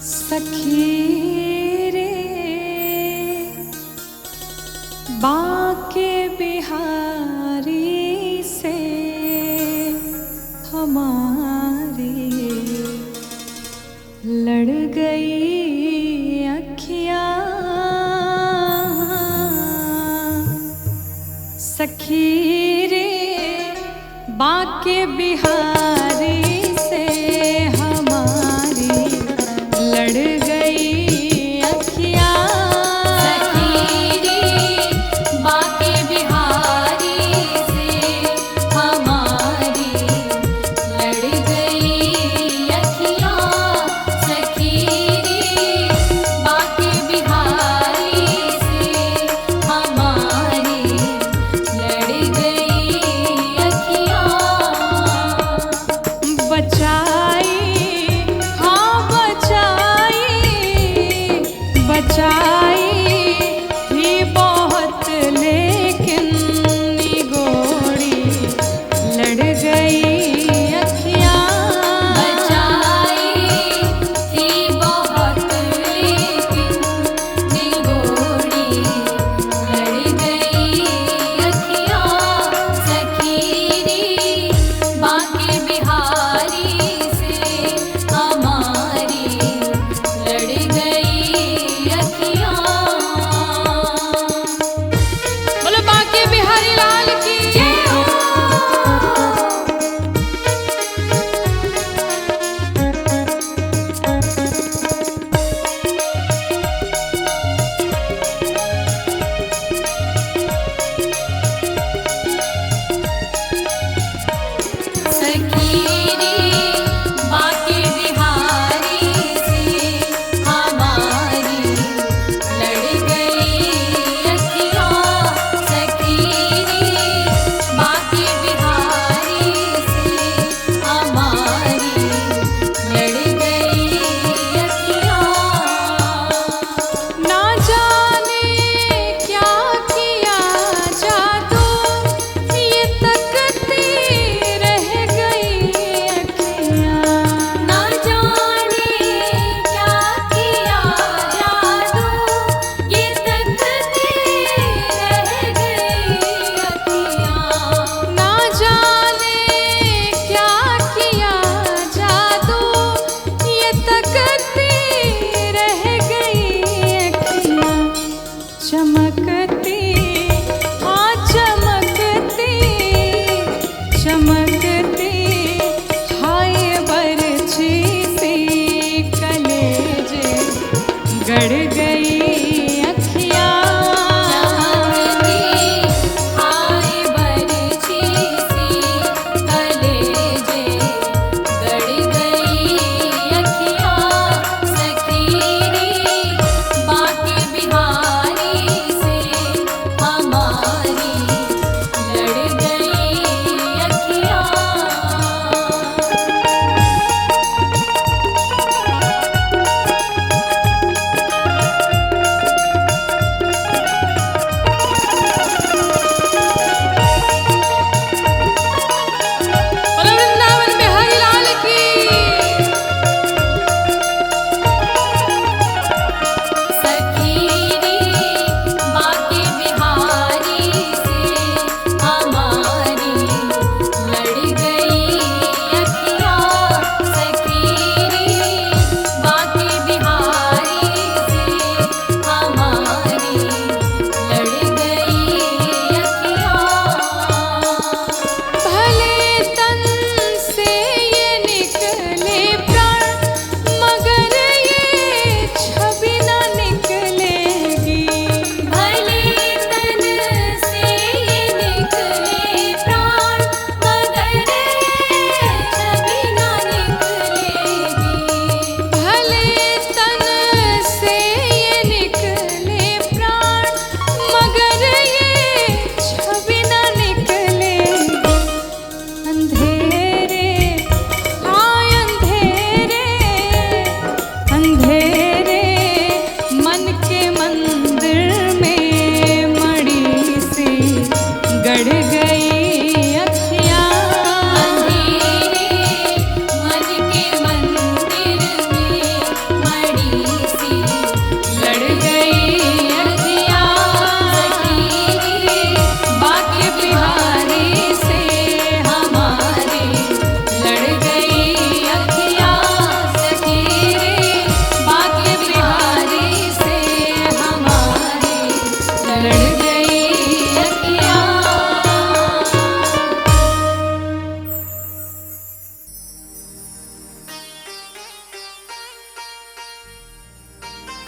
सखी रे बाके बिहारी से हमारी लड़ गई अखियाँ। सखी रे बाके बिहारी से हमारी लड़ गई अखियाँ। सखी रे बाके बिहारी से हमारी लड़ गई अखियाँ। सखी रे बाके बिहारी से हमारी लड़ गई अखियाँ।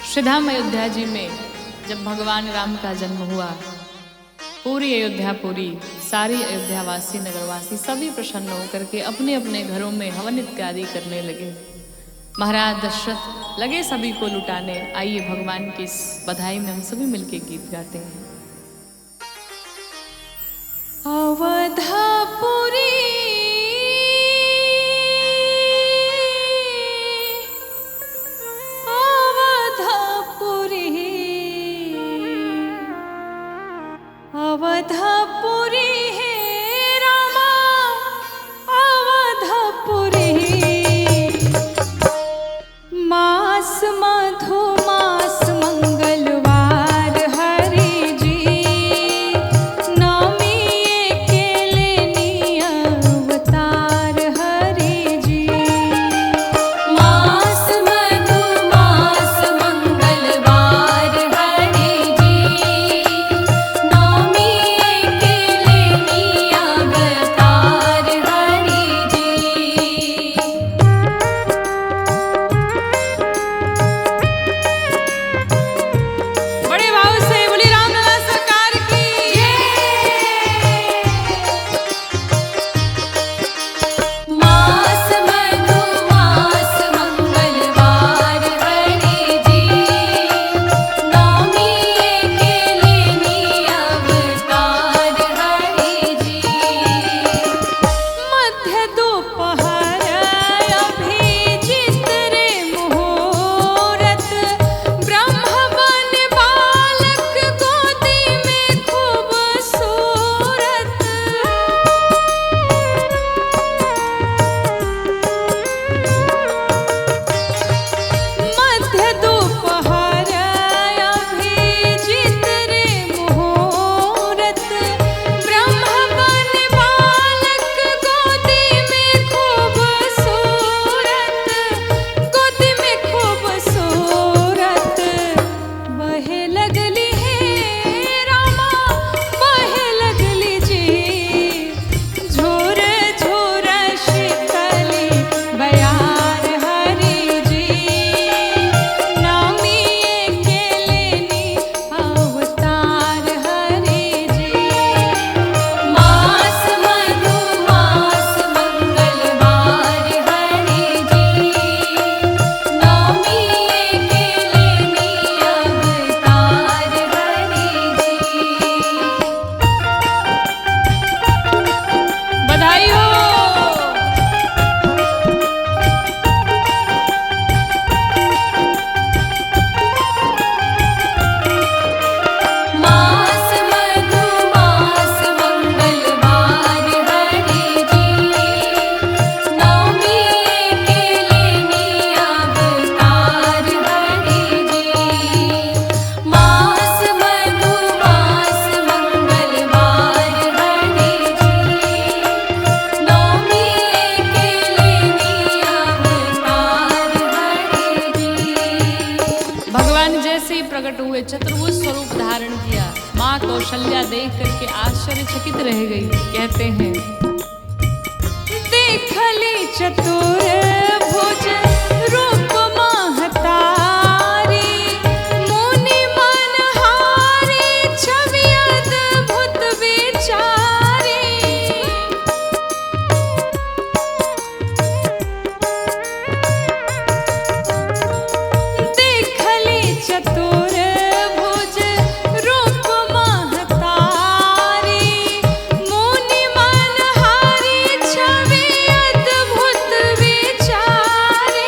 श्रीधाम अयोध्या जी में जब भगवान राम का जन्म हुआ, पूरी अयोध्यापुरी, सारी अयोध्यावासी, नगरवासी सभी प्रसन्न होकर के अपने अपने घरों में हवन इत्यादि करने लगे। महाराज दशरथ लगे सभी को लुटाने। आइए भगवान की इस बधाई में हम सभी मिलके गीत गाते हैं। अवधापुरी अवधापुरी है रामा, अवधापुरी मास मधु मास मंगलवार हरि जी, नवमी अकेले नी अवतार हरि जी। मास मधु मास मंगलवार हरि जी, नवमी अकेले नी अवतार हरि जी। बड़े भाव से बोली रामलला सरकार की मास मधु मास मंगलवार हरि जी, नवमी अकेले नी अवतार हरि जी। मध्य दोपहर अभिजित रे मुहूर्त, ब्रह्म बन बालक गोदी में खूबसूरत। मध्य दोपहर अभिजित रे मुहूर्त, ब्रह्म बन बालक गोदी में खूबसूरत, गोदी में खूबसूरत। बहे लगली है रामा, बहे लगली जी, झोर झोर शीतली बयार हरि जी, नवमी अकेले नी अवतार हरि जी। मास मधु मास मंगलवार हरि जी, नवमी अकेले नी अवतार हरि जी। बधाई हो। मास मधु मास मंगलवार हरि जी, नवमी अकेले नी अवतार हरि जी। मास मधु मास मंगलवार हरि जी, नवमी अकेले नी अवतार हरि जी। भगवान जैसे ही प्रकट हुए, चतुर्भुज स्वरूप धारण किया, माँ कौशल्या देख करके आश्चर्यचकित रह गई। कहते हैं, देखली चतुर्भुज रूप महतारी, मुनि मनहारी छवि अद्भुत विचारी। देखली चतुर्भुज रूप महतारी, मुनि मनहारी छवि अद्भुत विचारी।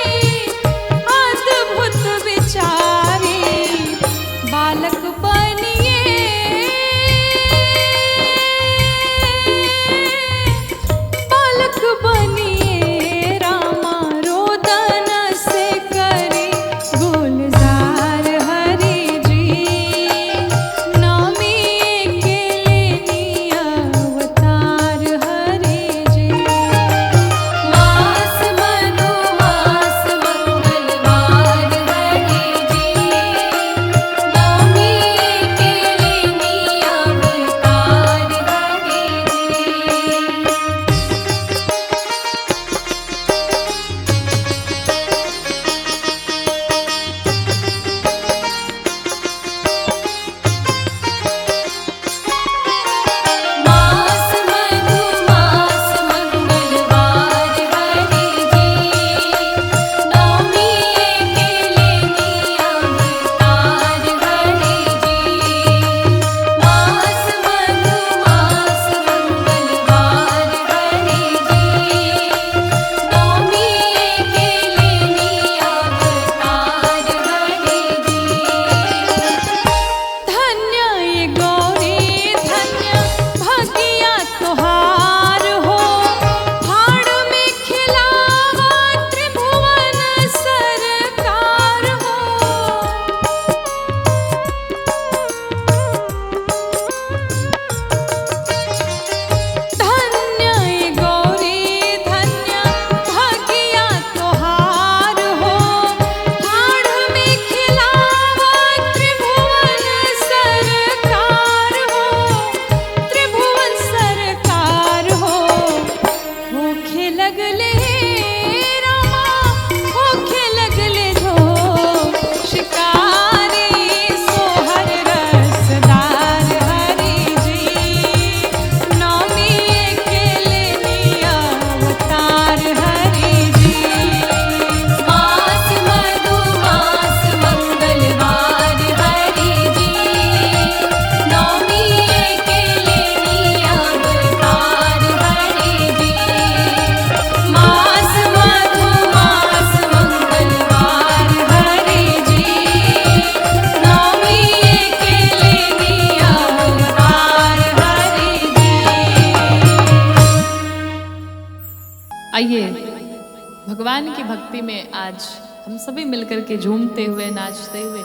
भगवान की भक्ति में आज हम सभी मिलकर के झूमते हुए नाचते हुए,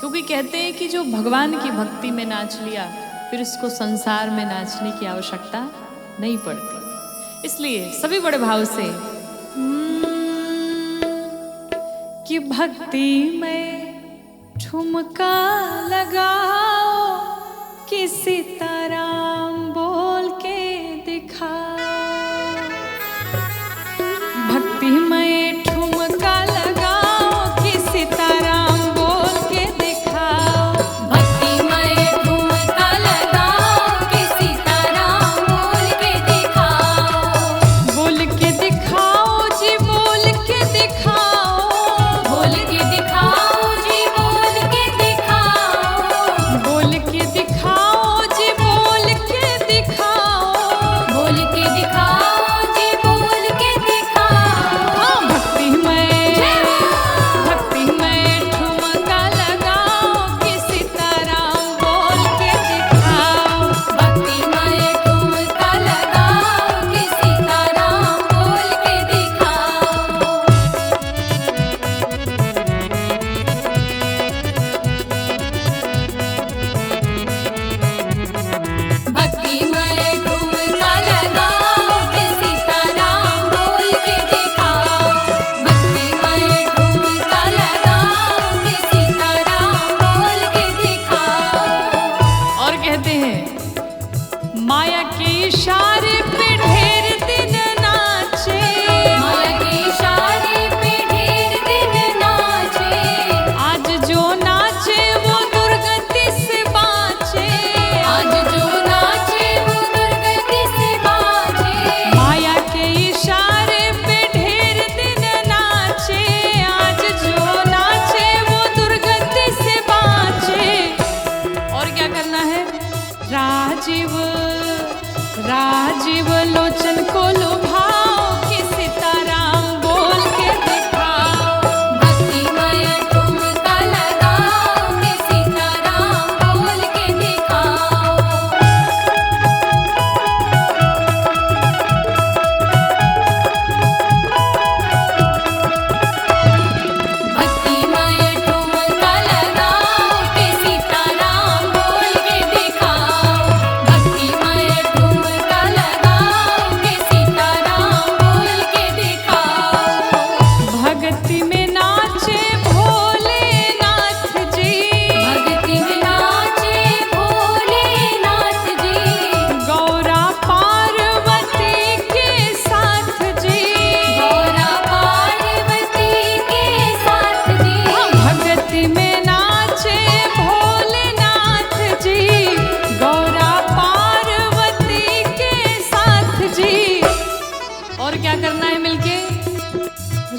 क्योंकि कहते हैं कि जो भगवान की भक्ति में नाच लिया फिर उसको संसार में नाचने की आवश्यकता नहीं पड़ती। इसलिए सभी बड़े भाव से कि भक्ति में ठुमका लगाओ, कि सीताराम बोल के दिखाओ। भक्ति में ठुमका लगाओ, कि सीताराम बोल के दिखाओ। भक्ति में ठुमका लगाओ, कि सीताराम बोल के दिखाओ। बोल के दिखाओ जी, बोल के दिखाओ। बोल के दिखाओ जी, बोल के दिखाओ। बोल के दिखाओ जी, बोल के दिखाओ। बोल के दिखाओ जी, बोल के दिखाओ। हाँ, भक्ति में ठुमका लगाओ, कि सीताराम बोल के दिखाओ। भक्ति में ठुमका लगाओ, कि सीताराम बोल के दिखाओ। भक्ति में ठुमका लगाओ, कि सीताराम बोल के दिखाओ। भक्ति में ठुमका लगाओ, कि सीताराम बोल के दिखाओ। और कहते हैं माया के इशारे पे ढेर दिन नाचे। माया के इशारे पे ढेर दिन नाचे। आज जो नाचे वो दुर्गति से बाँचे। आज जो नाचे वो दुर्गति से बाँचे। माया के इशारे पे ढेर दिन नाचे। आज जो नाचे वो दुर्गति से बाँचे। और क्या करना है? राजीव राजीव लोचन को लुभाओ, कि सीताराम बोल के दिखाओ। भक्ति में ठुमका लगाओ, कि सीताराम बोल के दिखाओ। भक्ति में ठुमका लगाओ, कि सीताराम बोल के दिखाओ। भक्ति में ठुमका लगाओ, कि सीताराम बोल के दिखाओ। भक्ति में नाचे भोलेनाथ जी। भक्ति में नाचे भोलेनाथ जी। गौरा पार्वती के साथ जी। गौरा पार्वती के साथ जी। भक्ति में नाचे भोलेनाथ जी। गौरा पार्वती के साथ जी। और क्या करना है मिलके?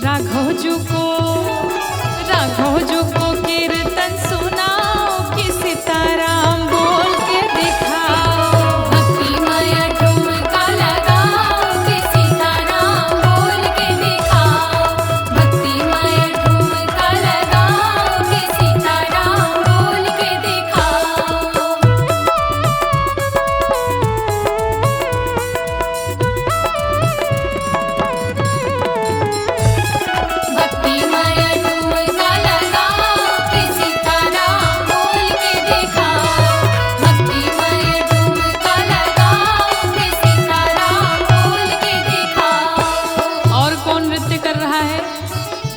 राघव जी को कीर्तन सुनाओ, कि सीताराम बोल के दिखाओ। भक्ति में ठुमका लगाओ, कि सीताराम बोल के दिखाओ। भक्ति में ठुमका लगाओ, कि सीताराम बोल के दिखाओ। भक्ति में ठुमका लगाओ, कि सीताराम बोल के दिखाओ। भक्ति में ठुमका लगाओ, कि सीताराम बोल के दिखाओ। और कौन नृत्य कर रहा है?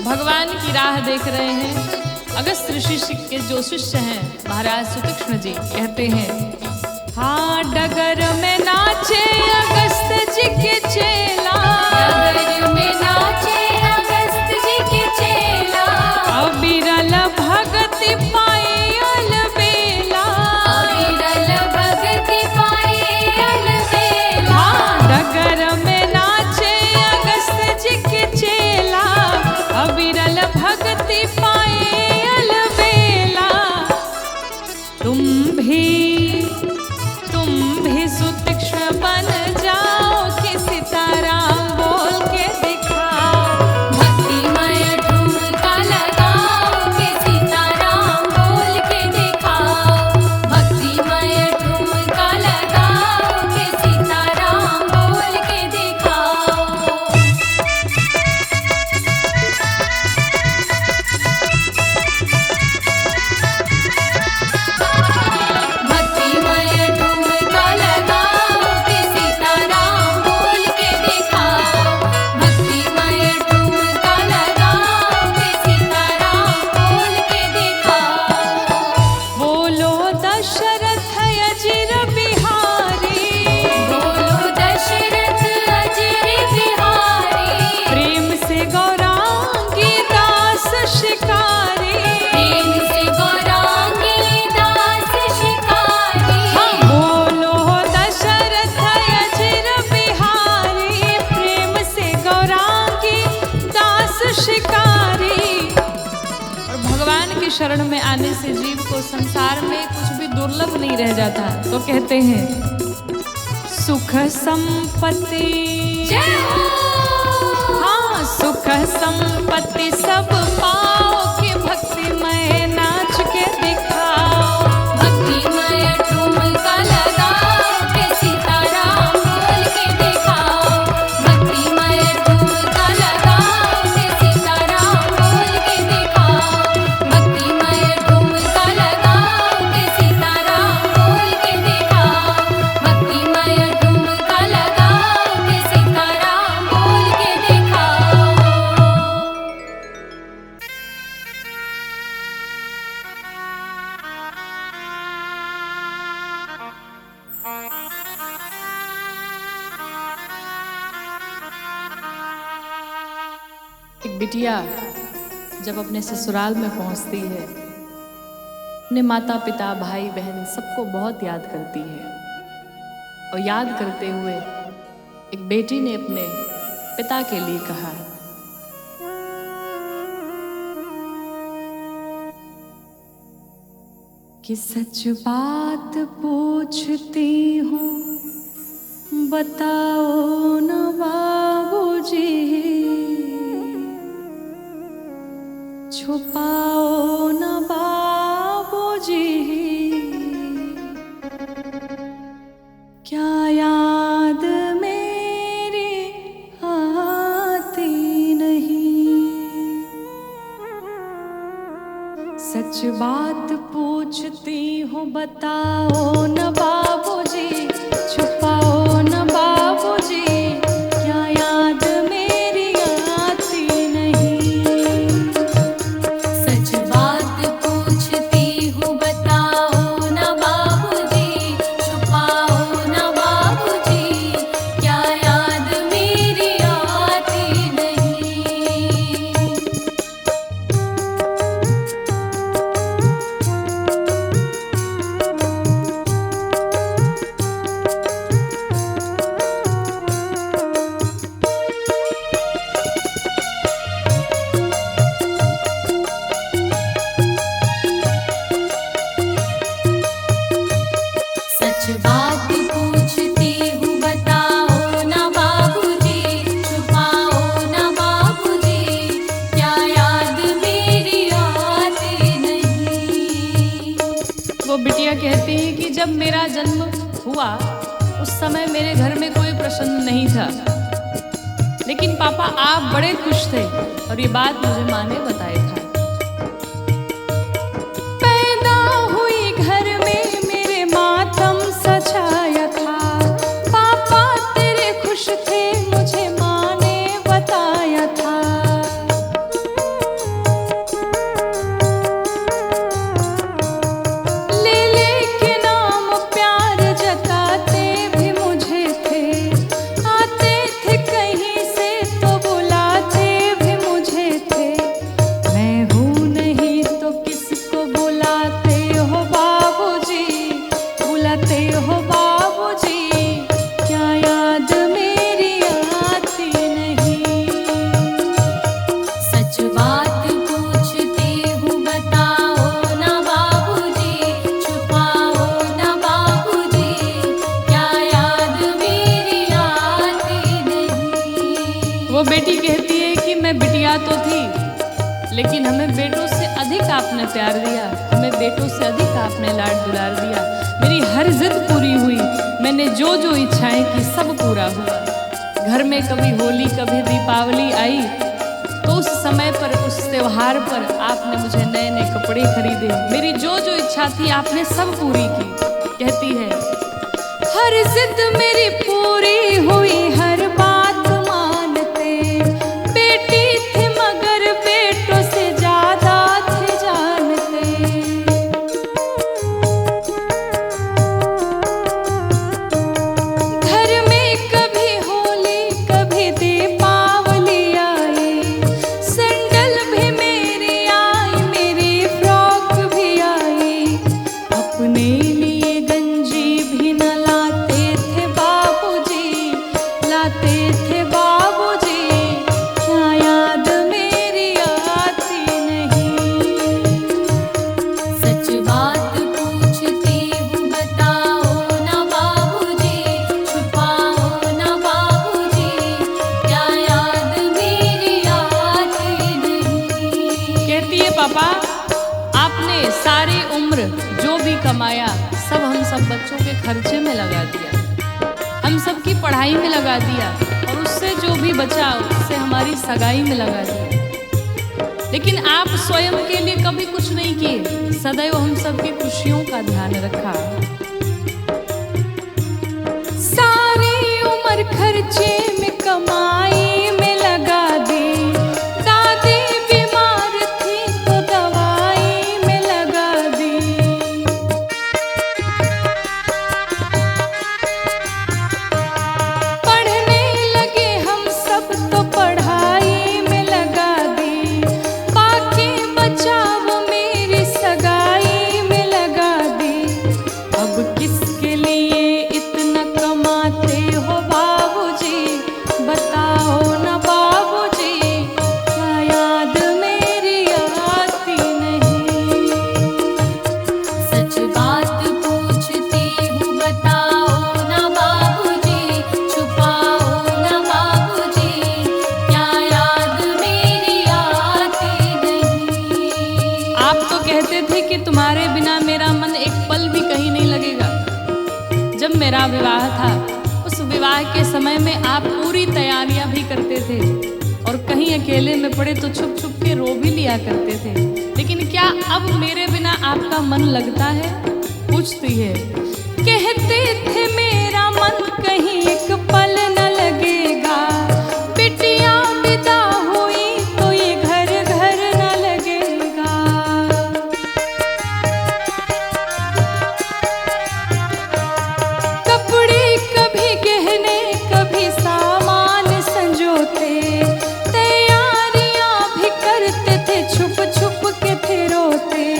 भगवान की राह देख रहे हैं अगस्त ऋषि के जो शिष्य हैं महाराज सुतीक्ष्ण जी। कहते हैं हाँ, डगर में नाचे अगस्त जी के चेला। डगर में नाचे अगस्त जी के चेला। अविरल भगति पाए अलबेला। अविरल भगति पाए अलबेला। हाँ, डगर में नाचे अगस्त जी के चेला। अविरल भगति पाए अलबेला। तुम भी सुतीक्ष्ण बन जाओ, कि सीताराम बोल के दिखाओ। शरण में आने से जीव को संसार में कुछ भी दुर्लभ नहीं रह जाता। तो कहते हैं सुख संपत्ति, जय हो। हाँ सुख संपत्ति सब पाओ कि भक्तिमय नाच के दिखाओ। भक्तिमय ठुमका लगाओ के सीताराम बोल के दिखाओ। भक्तिमय ठुमका लगाओ के सीताराम बोल के दिखाओ। भक्तिमय ठुमका लगाओ के सीताराम बोल के दिखाओ। भक्तिमय ठुमका लगाओ के सीताराम बोल के दिखाओ। एक बिटिया जब अपने ससुराल में पहुंचती है, अपने माता पिता भाई बहन सबको बहुत याद करती है। और याद करते हुए एक बेटी ने अपने पिता के लिए कहा, कि सच बात पूछती हूँ बताओ न बाबूजी, छुपाओ न बाबूजी, क्या याद मेरी आती नहीं। सच बात पूछती हूँ बताओ न बाबूजी, छुपाओ न बाबूजी, क्या याद मेरी आती नहीं। सच बात पूछती हूँ बताओ न बाबूजी, छुपाओ न बाबूजी, क्या याद मेरी आती नहीं। सच बात पूछती हूँ बताओ न बाबूजी, छुपाओ न बाबूजी, क्या याद मेरी आती नहीं। वो बिटिया कहती है कि जब मेरा जन्म हुआ उस समय मेरे घर में कोई प्रश्न नहीं था, लेकिन पापा आप बड़े खुश थे और ये बात मुझे माँ ने बताया था। पैदा हुई घर में मेरे मातम सजाया था, पापा तेरे खुश थे मुझे माँ ने बताया था। ले के नाम प्यार जताते भी मुझे थे, आते थे कहीं से तो बुलाते भी मुझे थे। मैं हूँ नहीं तो किसको बुलाते हो बाबूजी, बुलाते हो बाबूजी, क्या याद मेरी आती नहीं। सच बात पूछती हूँ बताओ न बाबूजी, छुपाओ न बाबूजी, क्या याद मेरी आती नहीं। वो बेटी कहती है कि मैं बिटिया तो थी, लेकिन हमें बेटों से अधिक आपने प्यार दिया, हमें बेटों से अधिक आपने लाड दुलार दिया। मेरी हर जिद पूरी हुई, मैंने जो जो इच्छाएं की सब पूरा हुआ। घर में कभी होली कभी दीपावली आई तो उस समय पर उस त्योहार पर आपने मुझे नए नए कपड़े खरीदे, मेरी जो जो इच्छा थी आपने सब पूरी की। कहती है हर जिद मेरी पूरी हुई, हर बात मानते, बेटी थी मगर बेटों से ज्यादा थे जानते। घर में कभी होली कभी दीपावली आई, सैंडल भी मेरी आई, मेरी फ्रॉक भी आई। अपने लिए गंजी भी न लाते थे बाबूजी, आपने सारी उम्र जो भी कमाया सब हम सब बच्चों के खर्चे में लगा दिया, हम सब की पढ़ाई में लगा दिया, और उससे जो भी बचा उससे हमारी सगाई में लगा दिया। लेकिन आप स्वयं के लिए कभी कुछ नहीं किए, सदैव हम सबकी खुशियों का ध्यान रखा। सारी उम्र खर्चे में कमाई में लगा दी, दादी बीमार थी तो दवाई में लगा दी। पढ़ने लगे हम सब तो पढ़ाई में लगा दी, बाकी बचाव मेरी सगाई में लगा दी। अब किसके लिए इतना कमाते हो बाबूजी, बताओ ना बाबूजी, क्या याद मेरी आती नहीं। सच बात पूछती हूँ, बताओ ना बाबूजी, छुपाओ ना बाबूजी, क्या याद मेरी आती नहीं। आप तो कहते थे कि तुम्हारे बिना मेरा मन एक पल भी कहीं नहीं लगेगा। जब मेरा विवाह था उस विवाह के समय में आप पूरी तैयारियां भी करते थे, और कहीं अकेले में पड़े तो छुप छुप के रो भी लिया करते थे। लेकिन क्या अब मेरे बिना आपका मन लगता है? पूछती है। कहते थे मेरा मन कहीं एक पल न लगेगा, बिटिया विदा हुई तो ये घर घर न लगेगा। कपड़े कभी गहने कभी सामान संजोते, तैयारियां भी करते थे, छुप छुप के थे रोते।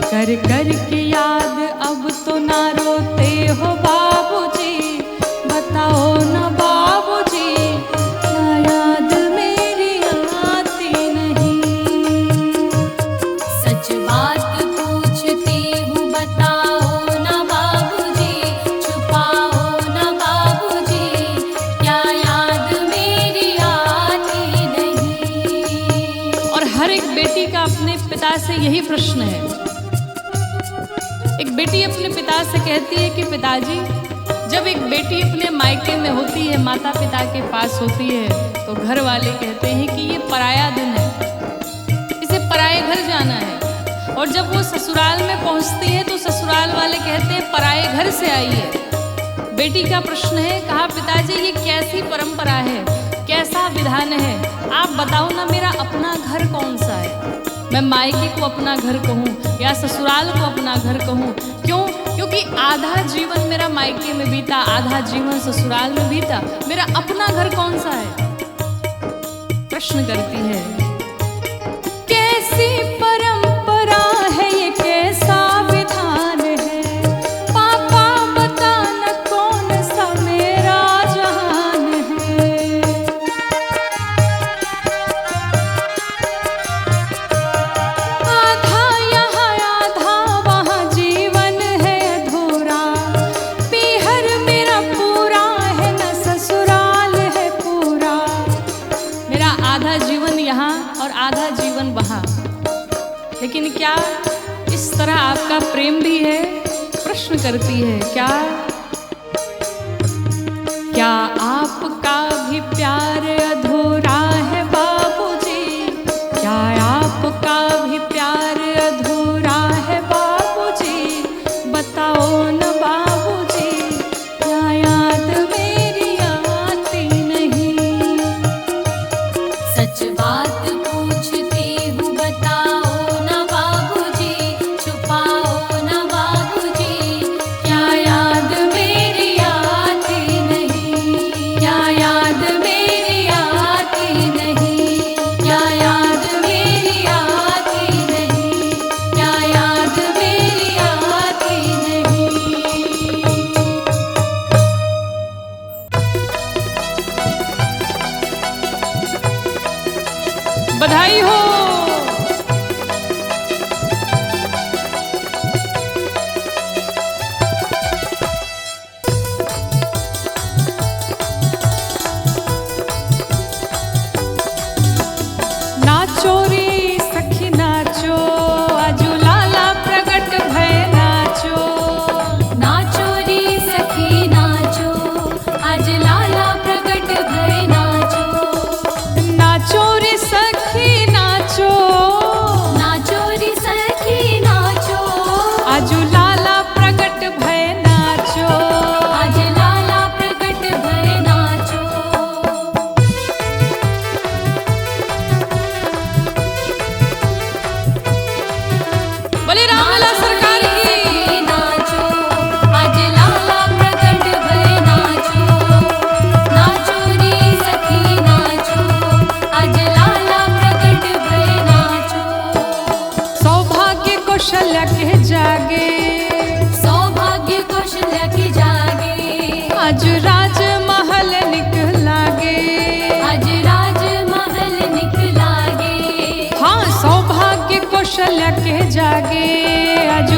कर कर के याद अब तो ना रोते हो बाबूजी, बताओ ना बाबूजी, क्या याद मेरी आती नहीं। सच बात पूछती हूँ, बताओ ना बाबूजी, छुपाओ ना बाबूजी, क्या याद मेरी आती नहीं। और हर एक बेटी का अपने पिता से यही प्रश्न है। एक बेटी अपने पिता से कहती है कि पिताजी, जब एक बेटी अपने मायके में होती है, माता पिता के पास होती है, तो घर वाले कहते हैं कि ये पराया दिन है, इसे पराए घर जाना है। और जब वो ससुराल में पहुंचती है तो ससुराल वाले कहते हैं पराए घर से आई है। बेटी का प्रश्न है, कहा पिताजी ये कैसी परंपरा है, कैसा विधान है, आप बताओ ना मेरा अपना घर कौन सा है। मैं मायके को अपना घर कहूँ या ससुराल को अपना घर कहूँ? क्यों? क्योंकि आधा जीवन मेरा मायके में बीता, आधा जीवन ससुराल में बीता, मेरा अपना घर कौन सा है? प्रश्न करती है। कैसी परंपरा है ये, कैसा विधान है, पापा बताना कौन सा मेरा जहान है। आधा यहाँ आधा वहाँ जीवन है अधूरा, पीहर मेरा पूरा है न ससुराल है पूरा। मेरा आधा जीवन यहाँ और आधा जीवन वहाँ, लेकिन क्या इस तरह आपका प्रेम भी है? प्रश्न करती है। क्या क्या आपका भी प्यार अधूरा है बाबूजी? क्या आपका भी प्यार अधूरा है बाबूजी? बताओ न बाबूजी, क्या याद मेरी आती नहीं। सच बात पूछती हूँ, बताओ ना बाबूजी, छुपाओ ना बाबूजी, क्या याद मेरी आती नहीं, क्या कौशल्या के जागे, सौभाग्य कौशल्या के जागे, आज राजमहल निकलागे, आज राजमहल निकलागे। हाँ सौभाग्य कौशल्या के जागे, आज